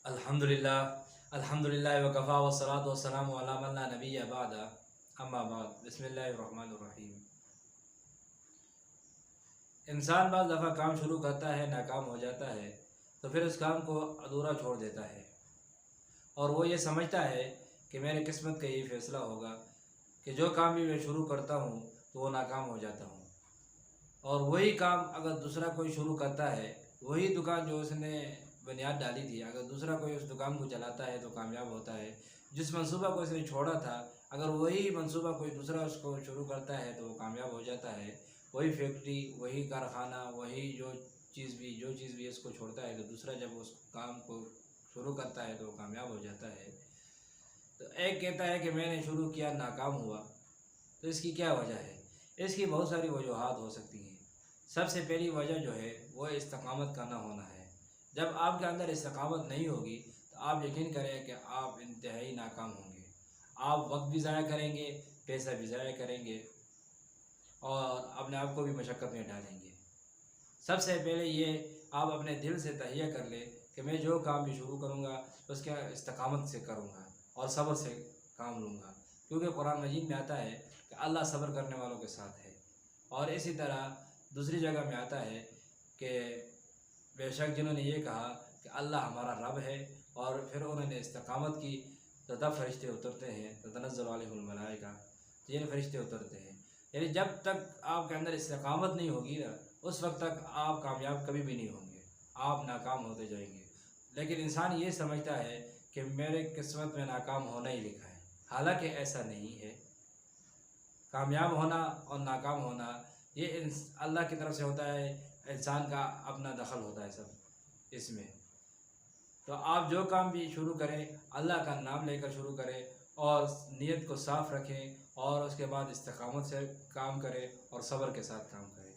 الحمدللہ الحمدللہ وکفا والصلاۃ والسلام علی من لا نبی بعد اما بعد بسم اللہ الرحمن الرحیم۔ انسان بعض دفعہ کام شروع کرتا ہے، ناکام ہو جاتا ہے تو پھر اس کام کو ادھورا چھوڑ دیتا ہے، اور وہ یہ سمجھتا ہے کہ میرے قسمت کا یہ فیصلہ ہوگا کہ جو کام بھی میں شروع کرتا ہوں تو وہ ناکام ہو جاتا ہوں، اور وہی کام اگر دوسرا کوئی شروع کرتا ہے، وہی دکان جو اس نے بنیاد ڈالی تھی، اگر دوسرا کوئی اس دکان کو چلاتا ہے تو کامیاب ہوتا ہے۔ جس منصوبہ کو اس نے چھوڑا تھا، اگر وہی منصوبہ کوئی دوسرا اس کو شروع کرتا ہے تو وہ کامیاب ہو جاتا ہے۔ وہی فیکٹری، وہی کارخانہ، وہی جو چیز بھی اس کو چھوڑتا ہے تو دوسرا جب اس کام کو شروع کرتا ہے تو وہ کامیاب ہو جاتا ہے۔ تو ایک کہتا ہے کہ میں نے شروع کیا، ناکام ہوا، تو اس کی کیا وجہ ہے؟ اس کی بہت ساری وجوہات ہو سکتی ہیں۔ سب سے پہلی وجہ جو ہے وہ استقامت کا نہ ہونا ہے۔ جب آپ کے اندر استقامت نہیں ہوگی تو آپ یقین کریں کہ آپ انتہائی ناکام ہوں گے۔ آپ وقت بھی ضائع کریں گے، پیسہ بھی ضائع کریں گے، اور اپنے آپ کو بھی مشقت میں ڈالیں گے۔ سب سے پہلے یہ آپ اپنے دل سے تہیہ کر لیں کہ میں جو کام بھی شروع کروں گا اس کا استقامت سے کروں گا اور صبر سے کام لوں گا، کیونکہ قرآن مجید میں آتا ہے کہ اللہ صبر کرنے والوں کے ساتھ ہے۔ اور اسی طرح دوسری جگہ میں آتا ہے کہ بے شک جنہوں نے یہ کہا کہ اللہ ہمارا رب ہے اور پھر انہوں نے استقامت کی تو تب فرشتے اترتے ہیں، تتنزل علیہم الملائکہ، یہ فرشتے اترتے ہیں۔ یعنی جب تک آپ کے اندر استقامت نہیں ہوگی نا، اس وقت تک آپ کامیاب کبھی بھی نہیں ہوں گے، آپ ناکام ہوتے جائیں گے۔ لیکن انسان یہ سمجھتا ہے کہ میرے قسمت میں ناکام ہونا ہی لکھا ہے، حالانکہ ایسا نہیں ہے۔ کامیاب ہونا اور ناکام ہونا یہ اللہ کی طرف سے ہوتا ہے، انسان کا اپنا دخل ہوتا ہے سب اس میں۔ تو آپ جو کام بھی شروع کریں اللہ کا نام لے کر شروع کریں، اور نیت کو صاف رکھیں، اور اس کے بعد استقامت سے کام کریں اور صبر کے ساتھ کام کریں۔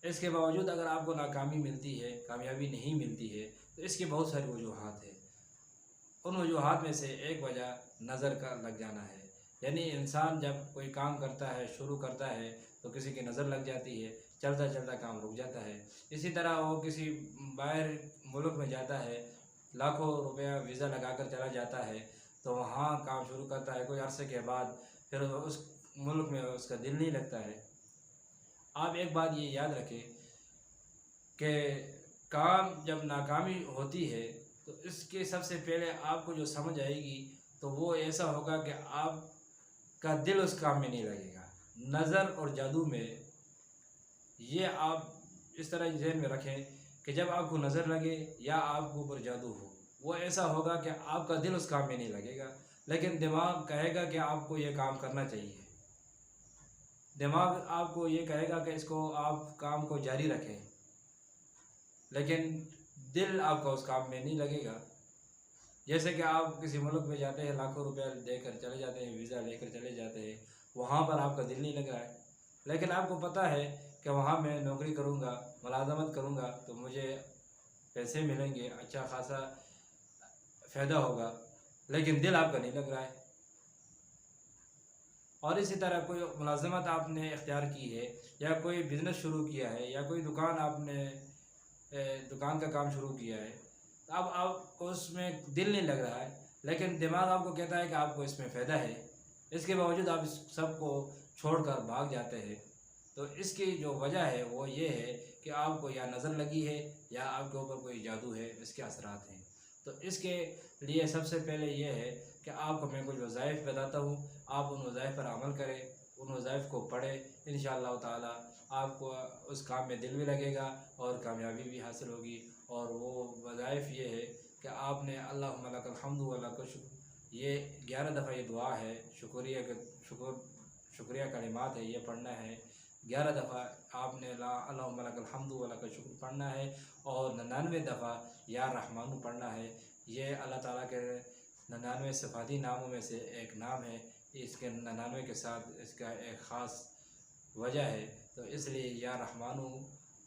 اس کے باوجود اگر آپ کو ناکامی ملتی ہے، کامیابی نہیں ملتی ہے، تو اس کی بہت ساری وجوہات ہیں۔ ان وجوہات میں سے ایک وجہ نظر کا لگ جانا ہے۔ یعنی انسان جب کوئی کام کرتا ہے، شروع کرتا ہے تو کسی کی نظر لگ جاتی ہے، چلتا چلتا کام رک جاتا ہے۔ اسی طرح وہ کسی باہر ملک میں جاتا ہے، لاکھوں روپیہ ویزا لگا کر چلا جاتا ہے، تو وہاں کام شروع کرتا ہے، کوئی عرصے کے بعد پھر اس ملک میں اس کا دل نہیں لگتا ہے۔ آپ ایک بات یہ یاد رکھیں کہ کام جب ناکامی ہوتی ہے تو اس کے سب سے پہلے آپ کو جو سمجھ آئے گی تو وہ ایسا ہوگا کہ آپ کا دل اس کام میں نہیں لگے گا۔ نظر اور جادو میں یہ آپ اس طرح ذہن میں رکھیں کہ جب آپ کو نظر لگے یا آپ کو اوپر جادو ہو، وہ ایسا ہوگا کہ آپ کا دل اس کام میں نہیں لگے گا، لیکن دماغ کہے گا کہ آپ کو یہ کام کرنا چاہیے۔ دماغ آپ کو یہ کہے گا کہ اس کو آپ کام کو جاری رکھیں، لیکن دل آپ کا اس کام میں نہیں لگے گا۔ جیسے کہ آپ کسی ملک میں جاتے ہیں، لاکھوں روپے دے کر چلے جاتے ہیں، ویزا لے کر چلے جاتے ہیں، وہاں پر آپ کا دل نہیں لگ رہا ہے، لیکن آپ کو پتہ ہے کہ وہاں میں نوکری کروں گا، ملازمت کروں گا تو مجھے پیسے ملیں گے، اچھا خاصا فائدہ ہوگا، لیکن دل آپ کا نہیں لگ رہا ہے۔ اور اسی طرح کوئی ملازمت آپ نے اختیار کی ہے، یا کوئی بزنس شروع کیا ہے، یا کوئی دکان آپ نے دکان کا کام شروع کیا ہے، اب آپ کو اس میں دل نہیں لگ رہا ہے، لیکن دماغ آپ کو کہتا ہے کہ آپ کو اس میں فائدہ ہے، اس کے باوجود آپ اس سب کو چھوڑ کر بھاگ جاتے ہیں۔ تو اس کی جو وجہ ہے وہ یہ ہے کہ آپ کو یا نظر لگی ہے یا آپ کے اوپر کوئی جادو ہے، اس کے اثرات ہیں۔ تو اس کے لیے سب سے پہلے یہ ہے کہ آپ کو میں کچھ وظائف بتاتا ہوں، آپ ان وظائف پر عمل کریں، ان وظائف کو پڑھیں، انشاءاللہ تعالی آپ کو اس کام میں دل بھی لگے گا اور کامیابی بھی حاصل ہوگی۔ اور وہ وظائف یہ ہے کہ آپ نے اللہم لک الحمد و لک الشکر، یہ 11 دفعہ یہ دعا ہے، شکریہ کلمات ہے، یہ پڑھنا ہے 11 دفعہ۔ آپ نے اللہم لک الحمد و لک الشکر پڑھنا ہے، اور 99 دفعہ یا رحمانو پڑھنا ہے۔ یہ اللہ تعالیٰ کے 99 صفاتی ناموں میں سے ایک نام ہے، اس کے 99 کے ساتھ اس کا ایک خاص وجہ ہے، تو اس لیے یا رحمانو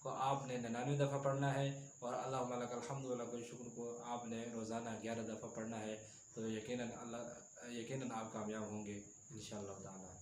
کو آپ نے 99 دفعہ پڑھنا ہے، اور اللہم لک الحمد و لک الشکر کو آپ نے روزانہ 11 دفعہ پڑھنا ہے۔ تو یقیناً آپ کامیاب ہوں گے انشاءاللہ تعالی۔